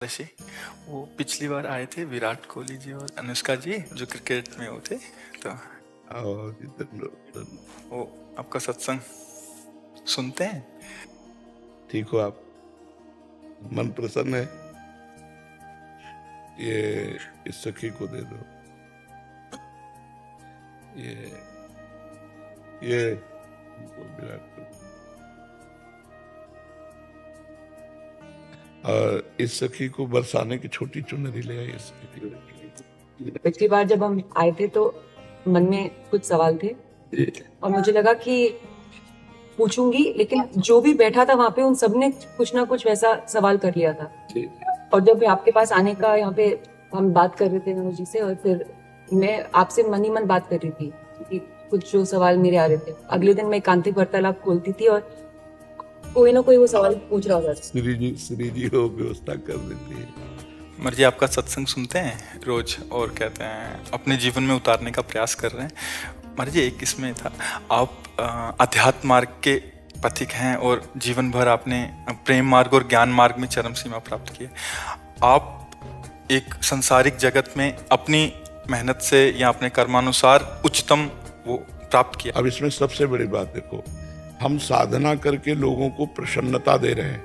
ऋषि, वो पिछली बार आए थे विराट कोहली जी और अनुष्का जी जो क्रिकेट में वो थे, तो वो आपका सत्संग सुनते हैं। ठीक हो आप? मन प्रसन्न है? ये इस सखी को दे दो। ये विराट को। और इस सखी को बरसाने की छोटी चुनरी ले आई। पिछली बार जब हम आए थे तो मन में कुछ सवाल थे और मुझे लगा कि पूछूंगी, लेकिन जो भी बैठा था वहाँ पे उन सब ने कुछ ना कुछ वैसा सवाल कर लिया था। और जब आपके पास आने का यहाँ पे हम बात कर रहे थे मनोज जी से, और फिर मैं आपसे मन ही मन बात कर रही थी कि कुछ जो सवाल मेरे आ रहे थे। अगले दिन मैं एकांतिक वार्तालाप खोलती थी और कोई ना कोई वो सवाल पूछ रहा होता था। श्री जी हो व्यवस्था कर देती है। मर्जी आपका सत्संग सुनते हैं रोज और कहते हैं अपने जीवन में उतारने का प्रयास कर रहे हैं। मर्जी एक इसमें था, आप अध्यात्म मार्ग के पथिक हैं और जीवन भर आपने प्रेम मार्ग और ज्ञान मार्ग में चरम सीमा प्राप्त की है। आप एक संसारिक जगत में अपनी मेहनत से या अपने कर्मानुसार उच्चतम वो प्राप्त किया। अब इसमें सबसे बड़ी बात देखो, हम साधना करके लोगों को प्रसन्नता दे रहे हैं,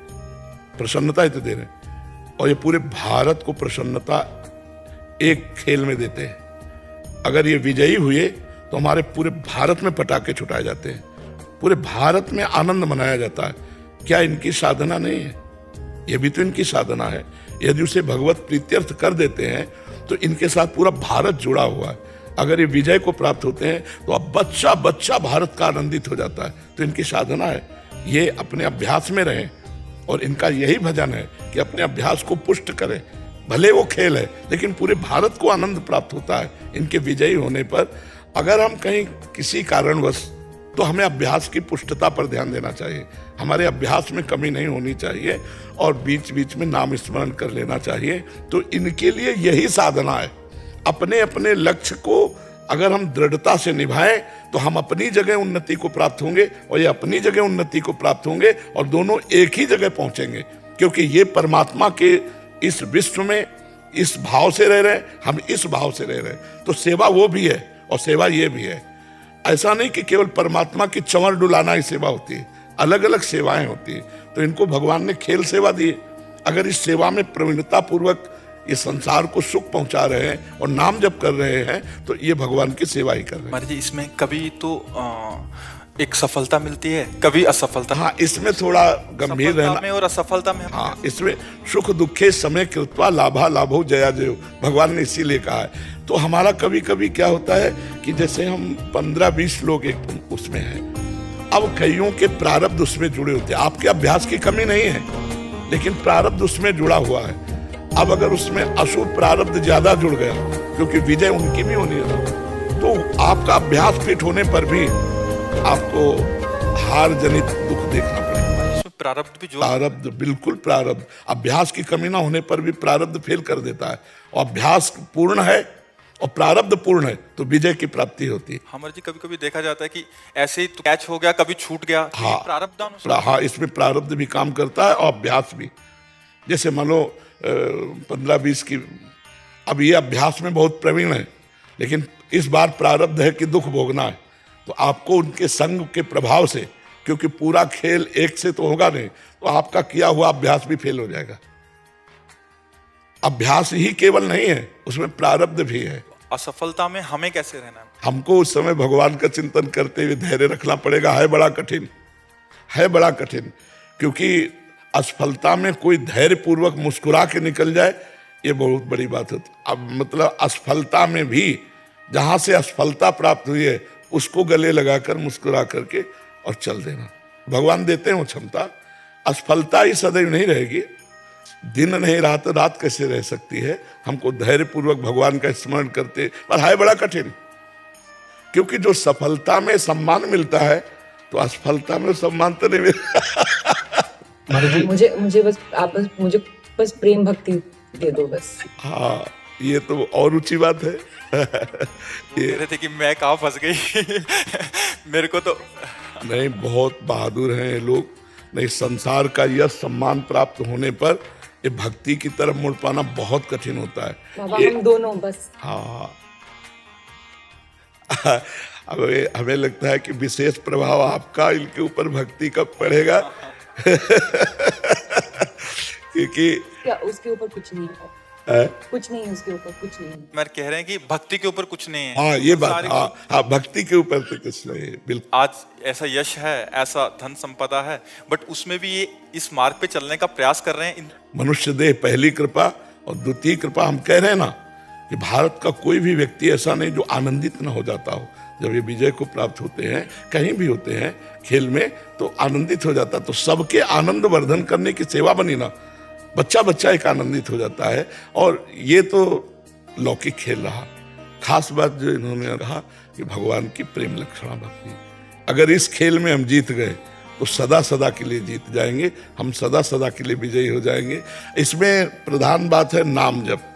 प्रसन्नता ही तो दे रहे हैं, और ये पूरे भारत को प्रसन्नता एक खेल में देते हैं। अगर ये विजयी हुए तो हमारे पूरे भारत में पटाखे छुटाए जाते हैं, पूरे भारत में आनंद मनाया जाता है। क्या इनकी साधना नहीं है? ये भी तो इनकी साधना है। यदि उसे भगवत प्रीत्यर्थ कर देते हैं तो इनके साथ पूरा भारत जुड़ा हुआ है। अगर ये विजय को प्राप्त होते हैं तो अब बच्चा बच्चा भारत का आनंदित हो जाता है। तो इनकी साधना है, ये अपने अभ्यास में रहें और इनका यही भजन है कि अपने अभ्यास को पुष्ट करें। भले वो खेल है लेकिन पूरे भारत को आनंद प्राप्त होता है इनके विजयी होने पर। अगर हम कहीं किसी कारणवश, तो हमें अभ्यास की पुष्टता पर ध्यान देना चाहिए। हमारे अभ्यास में कमी नहीं होनी चाहिए और बीच बीच में नाम स्मरण कर लेना चाहिए। तो इनके लिए यही साधना है। अपने अपने लक्ष्य को अगर हम दृढ़ता से निभाएं तो हम अपनी जगह उन्नति को प्राप्त होंगे और ये अपनी जगह उन्नति को प्राप्त होंगे और दोनों एक ही जगह पहुंचेंगे, क्योंकि ये परमात्मा के इस विश्व में इस भाव से रह रहे हैं, हम इस भाव से रह रहे हैं। तो सेवा वो भी है और सेवा ये भी है। ऐसा नहीं कि केवल परमात्मा की चंवर डुलाना ही सेवा होती है, अलग अलग सेवाएं होती है। तो इनको भगवान ने खेल सेवा दी। अगर इस सेवा में प्रवीणता पूर्वक ये संसार को सुख पहुंचा रहे हैं और नाम जप कर रहे हैं तो ये भगवान की सेवा ही कर रहे हैं। मर्जी इसमें कभी तो एक सफलता मिलती है, कभी असफलता। हाँ, इसमें थोड़ा गंभीर रहना में और असफलता में। हाँ, इसमें सुख दुखे समय कृत्वा लाभा लाभो जया जयो, भगवान ने इसीलिए कहा है। तो हमारा कभी कभी क्या होता है कि जैसे हम 15-20 लोग एक उसमें हैं, अब कईयों के प्रारब्ध उसमें जुड़े होते हैं। आपके अभ्यास की कमी नहीं है लेकिन प्रारब्ध उसमें जुड़ा हुआ है। अब अगर उसमें अशुभ प्रारब्ध ज्यादा जुड़ गया, क्योंकि विजय उनकी भी होनी है, तो आपका अभ्यास फिट होने पर भी आपको हार जनित दुख देखना पड़ेगा। प्रारब्ध भी प्रारब्ध, बिल्कुल प्रारब्ध। अभ्यास की कमी ना होने पर भी प्रारब्ध फेल कर देता है। और अभ्यास पूर्ण है और प्रारब्ध पूर्ण है तो विजय की प्राप्ति होती है। हमारे जी कभी कभी देखा जाता है कि ऐसे ही तो कैच हो गया, कभी छूट गया। हाँ, प्रारब्ध। हाँ, इसमें प्रारब्ध भी काम करता है और अभ्यास भी। जैसे मान लो 15-20 की, अब ये अभ्यास में बहुत प्रवीण है लेकिन इस बार प्रारब्ध है कि दुख भोगना है, तो आपको उनके संग के प्रभाव से, क्योंकि पूरा खेल एक से तो होगा नहीं, तो आपका किया हुआ अभ्यास भी फेल हो जाएगा। अभ्यास ही केवल नहीं है, उसमें प्रारब्ध भी है। असफलता में हमें कैसे रहना है? हमको उस समय भगवान का चिंतन करते हुए धैर्य रखना पड़ेगा। है बड़ा कठिन, है बड़ा कठिन, क्योंकि असफलता में कोई धैर्य पूर्वक मुस्कुरा के निकल जाए, ये बहुत बड़ी बात होती। अब मतलब असफलता में भी जहां से असफलता प्राप्त हुई है उसको गले लगाकर मुस्कुरा करके और चल देना। भगवान देते हैं वो क्षमता। असफलता ही सदैव नहीं रहेगी, दिन नहीं रहा तो रात कैसे रह सकती है। हमको धैर्य पूर्वक भगवान का स्मरण करते, पर है बड़ा कठिन, क्योंकि जो सफलता में सम्मान मिलता है तो असफलता में सम्मान तो नहीं मिलता। मुझे बस आप मुझे बस प्रेम भक्ति दे दो बस। हाँ, ये तो और ऊंची बात है। ये कह रहे थे कि मैं कहाँ फंस गई। मेरे को तो नहीं, बहुत बहादुर हैं ये लोग। नहीं, संसार का यह सम्मान प्राप्त होने पर ये भक्ति की तरफ मुड़ पाना बहुत कठिन होता है। बाबा ये हम दोनों बस। हाँ अब हमें लगता है कि विशेष प्रभाव आपका इनके ऊपर भक्ति कब पड़ेगा क्योंकि क्या उसके ऊपर कुछ नहीं है, है? कुछ नहीं है उसके ऊपर, कुछ नहीं है। मैं कह रहे हैं कि भक्ति के ऊपर कुछ नहीं है। हाँ ये बात, सारी- हाँ भक्ति के ऊपर तो कुछ नहीं है, बिल्कुल। आज ऐसा यश है, ऐसा धन संपदा है, बट उसमें भी ये इस मार्ग पे चलने का प्रयास कर रहे हैं। मनुष्य देह पहली कृपा और द्वितीय कृपा। हम कह रहे हैं ना कि भारत का कोई भी व्यक्ति ऐसा नहीं जो आनंदित न हो जाता हो जब ये विजय को प्राप्त होते हैं, कहीं भी होते हैं खेल में, तो आनंदित हो जाता। तो सबके आनंद वर्धन करने की सेवा बनी ना, बच्चा बच्चा एक आनंदित हो जाता है। और ये तो लौकिक खेल रहा। खास बात जो इन्होंने कहा कि भगवान की प्रेम लक्षणा भक्ति, अगर इस खेल में हम जीत गए तो सदा सदा के लिए जीत जाएंगे, हम सदा सदा के लिए विजयी हो जाएंगे। इसमें प्रधान बात है नाम जप।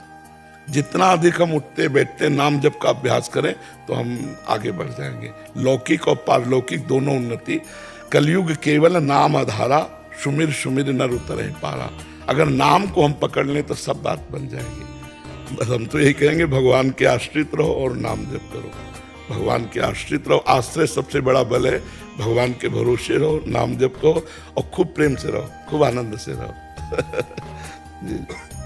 जितना अधिक हम उठते बैठते नाम जप का अभ्यास करें तो हम आगे बढ़ जाएंगे। लौकिक और पारलौकिक दोनों उन्नति। कलयुग केवल नाम आधारा, सुमिर सुमिर नर उतरे पारा। अगर नाम को हम पकड़ लें तो सब बात बन जाएगी। बस हम तो यही कहेंगे, भगवान के आश्रित रहो और नाम जप करो। भगवान के आश्रित रहो, आश्रय सबसे बड़ा बल है। भगवान के भरोसे रहो, नाम जप करो और खूब प्रेम से रहो, खूब आनंद से रहो जी।